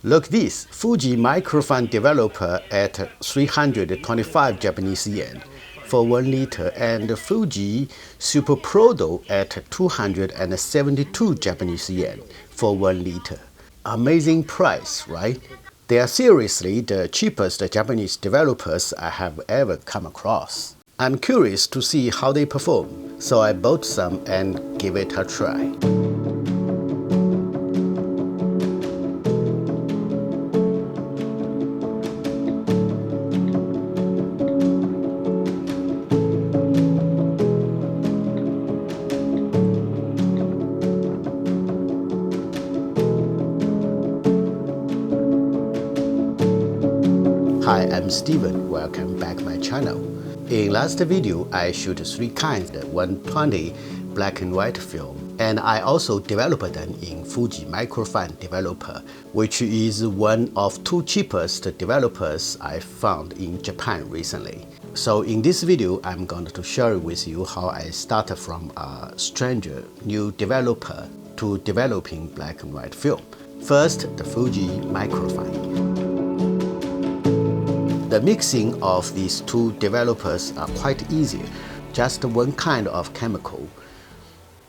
Look this, Fuji Microfine developer at 325 Japanese yen for 1 liter and Fuji Superprodol at 272 Japanese yen for 1 liter. Amazing price, right? They are seriously the cheapest Japanese developers I have ever come across. I'm curious to see how they perform, so I bought some and give it a try. Hi, I'm Steven. Welcome back to my channel. In last video, I shoot 3 kinds of 120 black and white film, and I also developed them in Fuji Microfine developer, which is one of 2 cheapest developers I found in Japan recently. So in this video, I'm going to share with you how I started from a stranger new developer to developing black and white film. First, the Fuji Microfine. The mixing of these 2 developers are quite easy, just 1 kind of chemical.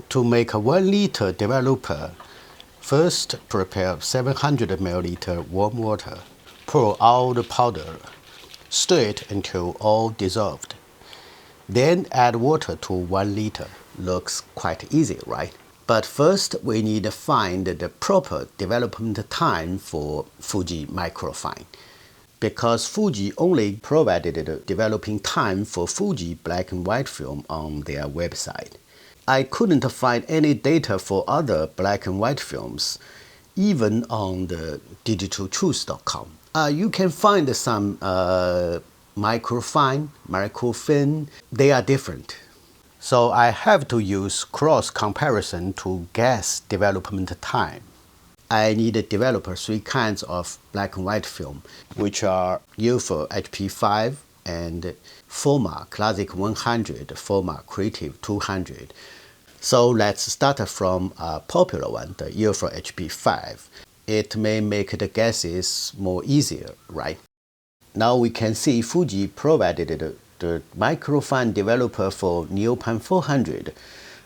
To make a 1 liter developer, first prepare 700 ml warm water, pour out the powder, stir it until all dissolved. Then add water to 1 liter. Looks quite easy, right? But first we need to find the proper development time for Fuji Microfine, because Fuji only provided the developing time for Fuji black and white film on their website. I couldn't find any data for other black and white films, even on the digitaltruth.com. You can find some microfine, they are different. So I have to use cross comparison to guess development time. I need to develop 3 kinds of black and white film, which are UFO HP5 and Foma Classic 100, Foma Creative 200. So let's start from a popular one, the UFO HP5. It may make the guesses more easier, right? Now we can see Fuji provided the microfine developer for Neopan 400.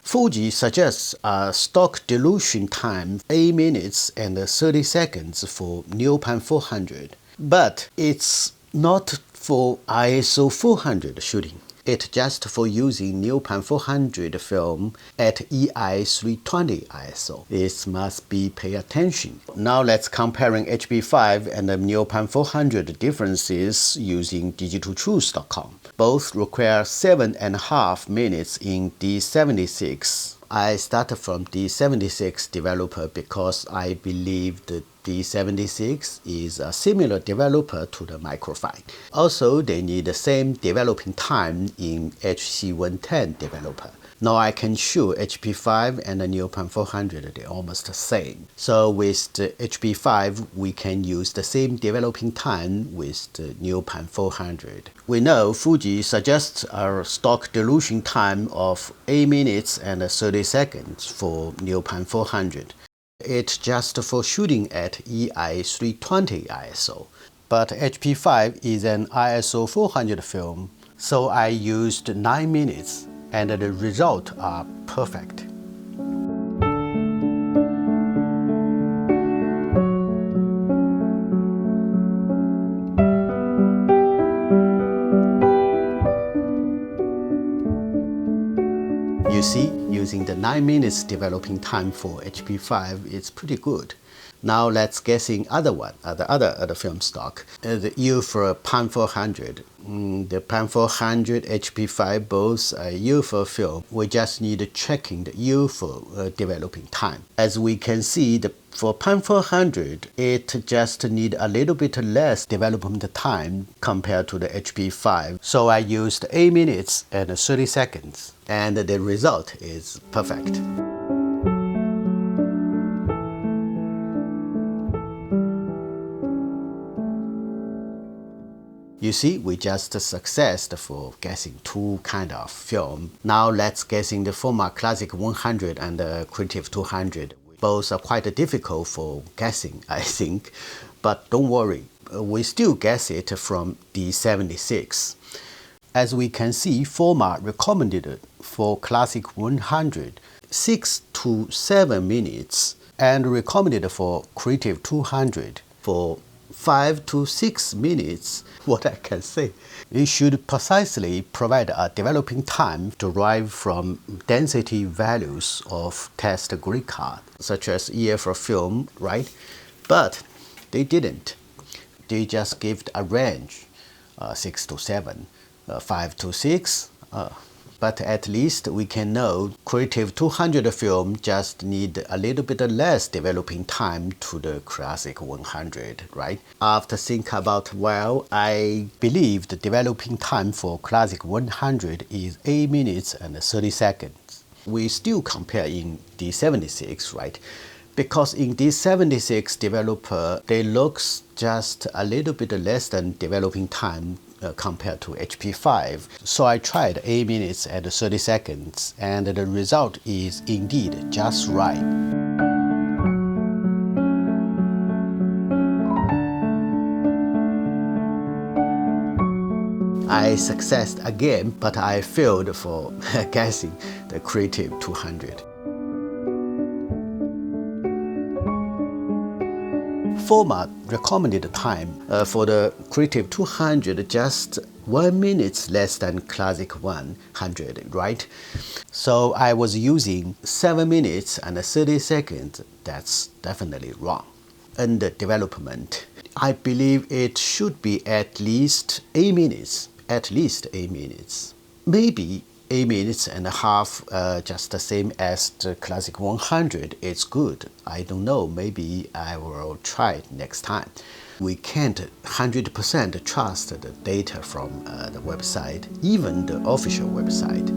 Fuji suggests a stock dilution time 8 minutes and 30 seconds for Neopan 400, but it's not for ISO 400 shooting. It's just for using Neopan 400 film at EI 320 ISO. This must be pay attention. Now let's comparing HP5 and the Neopan 400 differences using digitaltruth.com. Both require 7.5 minutes in D76. I started from D76 developer because I believe the D76 is a similar developer to the Microfine. Also, they need the same developing time in HC110 developer. Now I can shoot HP5 and the Neopan 400, they're almost the same. So with the HP5, we can use the same developing time with the Neopan 400. We know Fuji suggests a stock dilution time of 8 minutes and 30 seconds for Neopan 400. It's just for shooting at EI 320 ISO. But HP5 is an ISO 400 film, so I used 9 minutes. And the results are perfect. You see, using the 9 minutes developing time for HP5 is pretty good. Now let's guess in the other film stock, the UFO Pan 400. The Pan 400 HP5 both a UFO film. We just need checking the UFO developing time. As we can see, for Pan 400, it just need a little bit less development time compared to the HP5. So I used 8 minutes and 30 seconds, and the result is perfect. You see, we just successed for guessing 2 kind of film. Now let's guessing the Foma Classic 100 and the Creative 200. Both are quite difficult for guessing, I think. But don't worry, we still guess it from D76. As we can see, Foma recommended for Classic 100 6 to 7 minutes and recommended for Creative 200 for 5 to 6 minutes. What I can say, it should precisely provide a developing time derived from density values of test grid card, such as FUJIFILM, right? But they didn't. They just gave a range, 6 to 7, 5 to 6. But at least we can know Creative 200 film just need a little bit less developing time to the Classic 100, right? After think about, well, I believe the developing time for Classic 100 is 8 minutes and 30 seconds. We still compare in D76, right? Because in D76 developer, they looks just a little bit less than developing time compared to HP5. So I tried 8 minutes and 30 seconds, and the result is indeed just right. I succeeded again, but I failed for guessing the Creative 200. Foma recommended time for the Creative 200 just 1 minute less than Classic 100, right? So I was using 7 minutes and 30 seconds. That's definitely wrong. Under development, I believe it should be at least 8 minutes. At least 8 minutes. Maybe 8 minutes and a half, just the same as the Classic 100, it's good. I don't know, maybe I will try it next time. We can't 100% trust the data from the website, even the official website.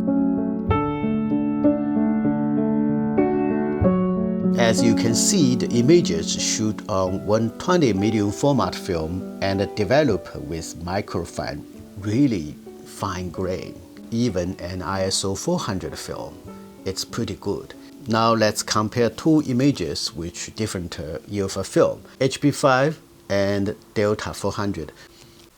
As you can see, the images shoot on 120 million format film and developed with microfine, really fine grain. Even an ISO 400 film, it's pretty good. Now let's compare two images with different UFO film, HP5 and Delta 400.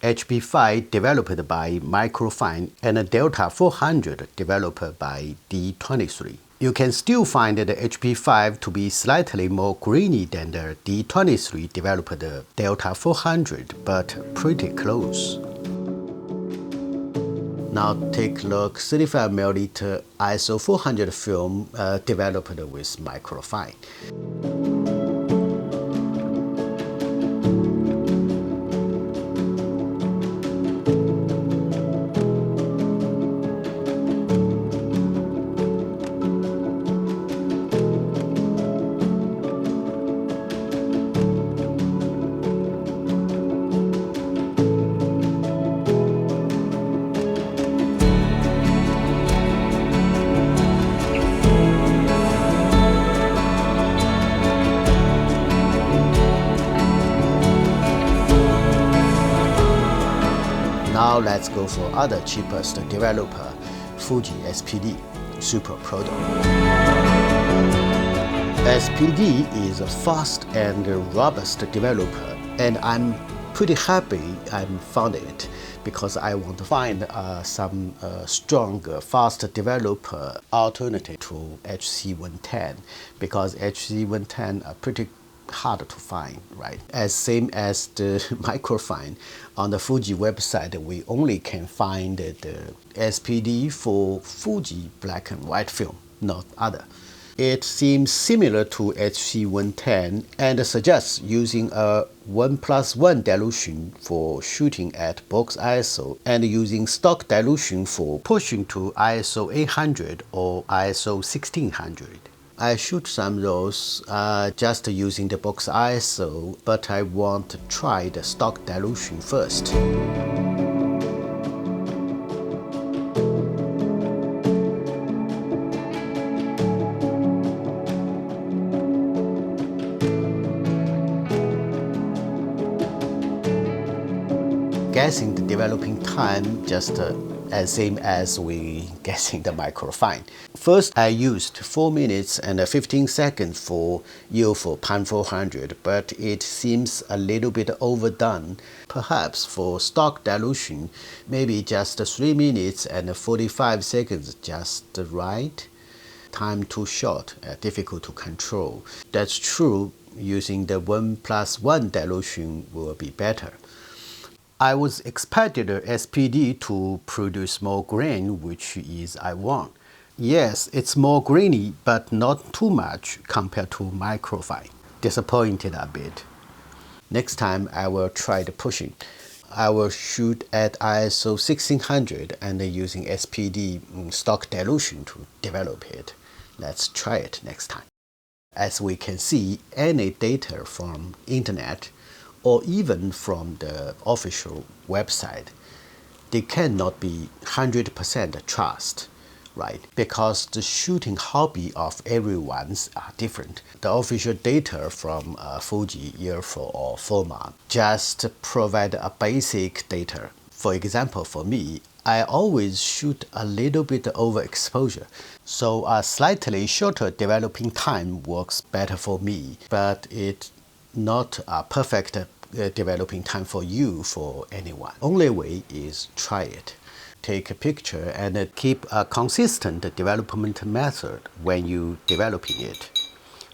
HP5 developed by Microfine and Delta 400 developed by D23. You can still find the HP5 to be slightly more grainy than the D23 developed Delta 400, but pretty close. Now take a look, 35mm ISO 400 film developed with Microfine. Now let's go for other cheapest developer, Fuji SPD Superprodol. SPD is a fast and robust developer, and I'm pretty happy I found it because I want to find some strong, fast developer alternative to HC110, because HC110 are pretty hard to find, right? As same as the Microfine. On the Fuji website, we only can find the SPD for Fuji black and white film, not other. It seems similar to HC110 and suggests using a 1+1 dilution for shooting at box ISO and using stock dilution for pushing to ISO 800 or ISO 1600. I shoot some of those just using the box ISO, but I want to try the stock dilution first. Guessing the developing time just as same as we guessing the microfine. First, I used 4 minutes and 15 seconds for UFO PAN 400, but it seems a little bit overdone. Perhaps for stock dilution, maybe just 3 minutes and 45 seconds just right. Time too short, difficult to control. That's true, using the 1+1 dilution will be better. I was expected SPD to produce more grain, which is I want. Yes, it's more grainy, but not too much compared to microfine. Disappointed a bit. Next time I will try the pushing. I will shoot at ISO 1600 and using SPD stock dilution to develop it. Let's try it next time. As we can see, any data from internet or even from the official website, they cannot be 100% trust, right? Because the shooting hobby of everyone's are different. The official data from Fuji, UFO or Foma just provide a basic data. For example, for me, I always shoot a little bit overexposure, so a slightly shorter developing time works better for me, but it's not a perfect developing time for you, for anyone. Only way is try it. Take a picture and keep a consistent development method when you developing it,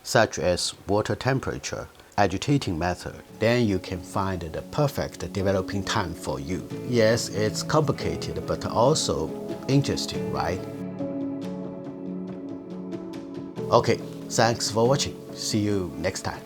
such as water temperature, agitating method. Then you can find the perfect developing time for you. Yes, it's complicated, but also interesting, right? Okay, thanks for watching. See you next time.